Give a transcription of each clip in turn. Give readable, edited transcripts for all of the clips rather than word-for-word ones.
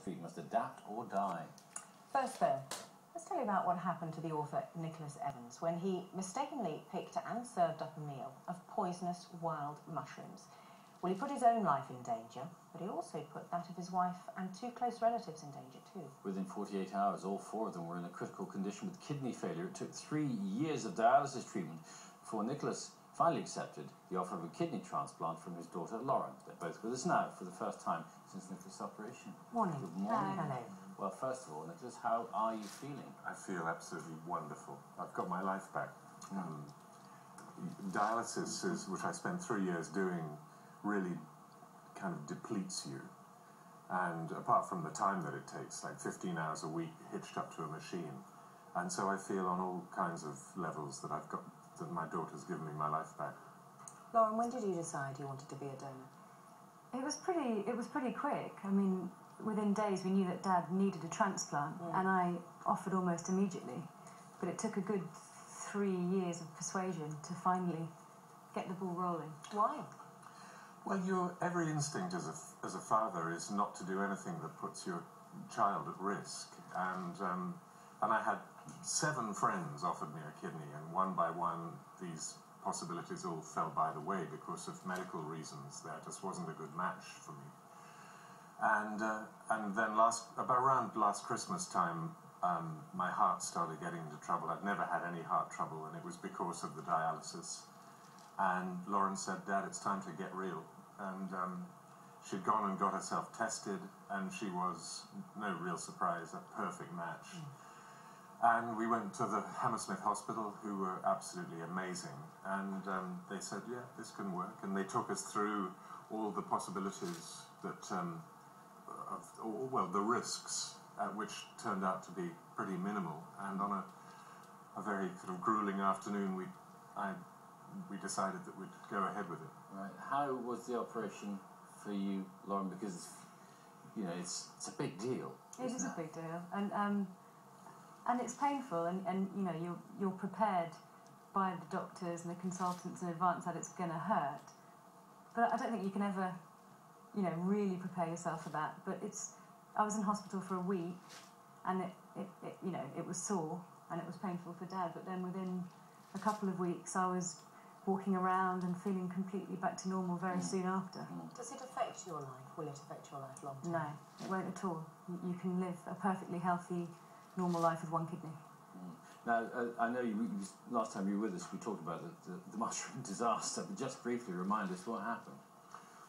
feet must adapt or die. First though, let's tell you about what happened to the author Nicholas Evans when he mistakenly picked and served up a meal of poisonous wild mushrooms. Well, he put his own life in danger, but he also put that of his wife and 2 close relatives in danger too. Within 48 hours, all 4 of them were in a critical condition with kidney failure. It took 3 years of dialysis treatment before Nicholas finally accepted the offer of a kidney transplant from his daughter Lauren. They're both with us now for the first time since Nicholas' operation. Morning. Good morning. Hello. Well, first of all, Nicholas, how are you feeling? I feel absolutely wonderful. I've got my life back. Dialysis, which I spent 3 years doing, really kind of depletes you. And apart from the time that it takes, like 15 hours a week hitched up to a machine. And so I feel on all kinds of levels that that my daughter's given me my life back. Lauren, when did you decide you wanted to be a donor? It was pretty quick. I mean, within days we knew that Dad needed a transplant, and I offered almost immediately. But it took a good 3 years of persuasion to finally get the ball rolling. Why? Well, your every instinct as a father is not to do anything that puts your child at risk. And I had 7 friends offered me a kidney, and one by one these possibilities all fell by the way because of medical reasons. There just wasn't a good match for me. And then around last Christmas time, my heart started getting into trouble. I'd never had any heart trouble, and it was because of the dialysis. And Lauren said, "Dad, it's time to get real." And she'd gone and got herself tested, and she was, no real surprise, a perfect match. And we went to the Hammersmith Hospital, who were absolutely amazing. And they said, yeah, this can work. And they took us through all the possibilities that, the risks, which turned out to be pretty minimal. And on a very sort of grueling afternoon, we decided that we'd go ahead with it. Right. How was the operation for you, Lauren? Because, you know, it's a big deal. It is a big deal, and it's painful, and you know, you're prepared by the doctors and the consultants in advance that it's going to hurt. But I don't think you can ever, you know, really prepare yourself for that. But I was in hospital for a week, and it was sore and it was painful for Dad. But then within a couple of weeks, I was walking around and feeling completely back to normal very soon after. Does it affect your life? Will it affect your life long term? No, it won't at all. You can live a perfectly healthy, normal life with 1 kidney. Now, I know last time you were with us, we talked about the mushroom disaster, but just briefly remind us what happened.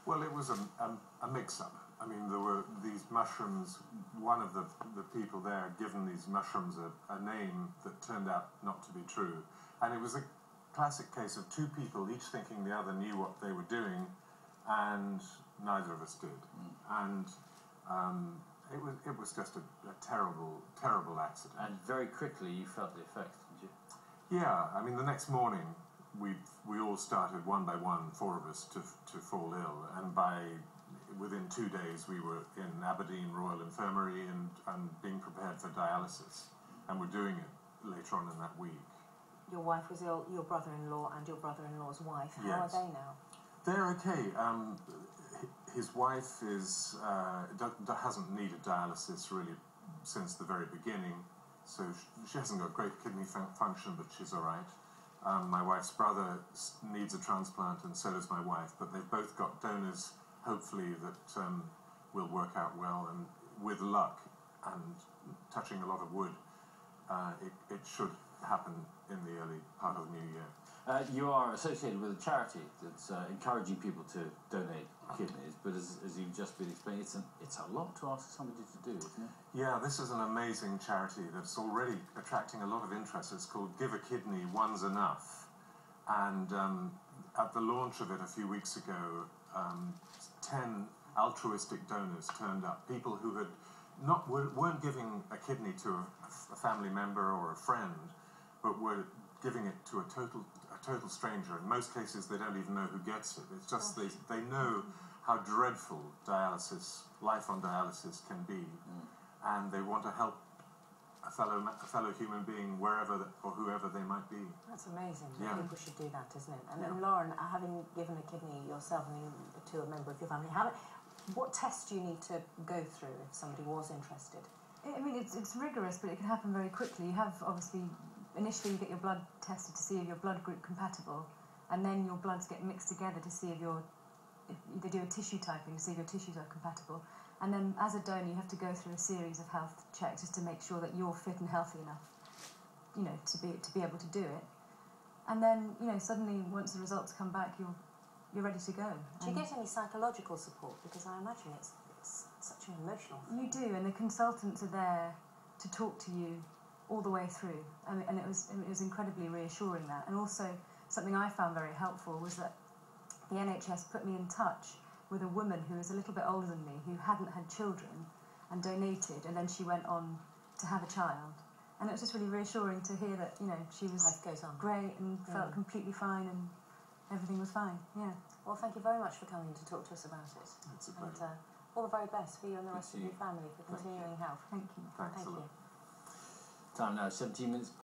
Well, it was a mix-up. I mean, there were these mushrooms. One of the people there had given these mushrooms a name that turned out not to be true. And it was a classic case of 2 people, each thinking the other knew what they were doing, and neither of us did. And it was just a terrible accident. And very quickly you felt the effects, didn't you? Yeah, I mean, the next morning we all started one by one, 4 of us, to fall ill, and within 2 days we were in Aberdeen Royal Infirmary and being prepared for dialysis, and we're doing it later on in that week. Your wife was ill, your brother-in-law and your brother-in-law's wife. Yes. How are they now? They're okay. His wife hasn't needed dialysis really since the very beginning, so she hasn't got great kidney function, but she's all right. My wife's brother needs a transplant, and so does my wife, but they've both got donors, hopefully, that will work out well, and with luck and touching a lot of wood, it should happen in the early part of the new year. You are associated with a charity that's encouraging people to donate kidneys, but as you've just been explaining, it's a lot to ask somebody to do, isn't it? Yeah, this is an amazing charity that's already attracting a lot of interest. It's called Give a Kidney, One's Enough. And at the launch of it a few weeks ago, 10 altruistic donors turned up, people who weren't giving a kidney to a family member or a friend, but were giving it to a total stranger. In most cases, they don't even know who gets it. It's just they know how dreadful life on dialysis can be, and they want to help a fellow human being wherever or whoever they might be. That's amazing. Yeah. People should do that, isn't it? And Lauren, having given a kidney yourself, to a member of your family, What tests do you need to go through if somebody was interested? I mean, it's rigorous, but it can happen very quickly. You have, obviously, initially you get your blood tested to see if you're blood group compatible, and then your bloods get mixed together to see if they do a tissue typing to see if your tissues are compatible. And then as a donor, you have to go through a series of health checks just to make sure that you're fit and healthy enough, you know, to be able to do it. And then, you know, suddenly once the results come back, you're ready to go. Do you get any psychological support? Because I imagine it's such an emotional thing. You do, and the consultants are there to talk to you all the way through. And it was incredibly reassuring, that. And also, something I found very helpful was that the NHS put me in touch with a woman who was a little bit older than me, who hadn't had children and donated, and then she went on to have a child. And it was just really reassuring to hear that, you know, she was Life goes on. great and felt completely fine and everything was fine. Yeah. Well, thank you very much for coming to talk to us about it. It's a pleasure. And all the very best for you and the rest of you. your family for continuing health. Thank you. Thanks Thank a you. lot. Time now, 17 minutes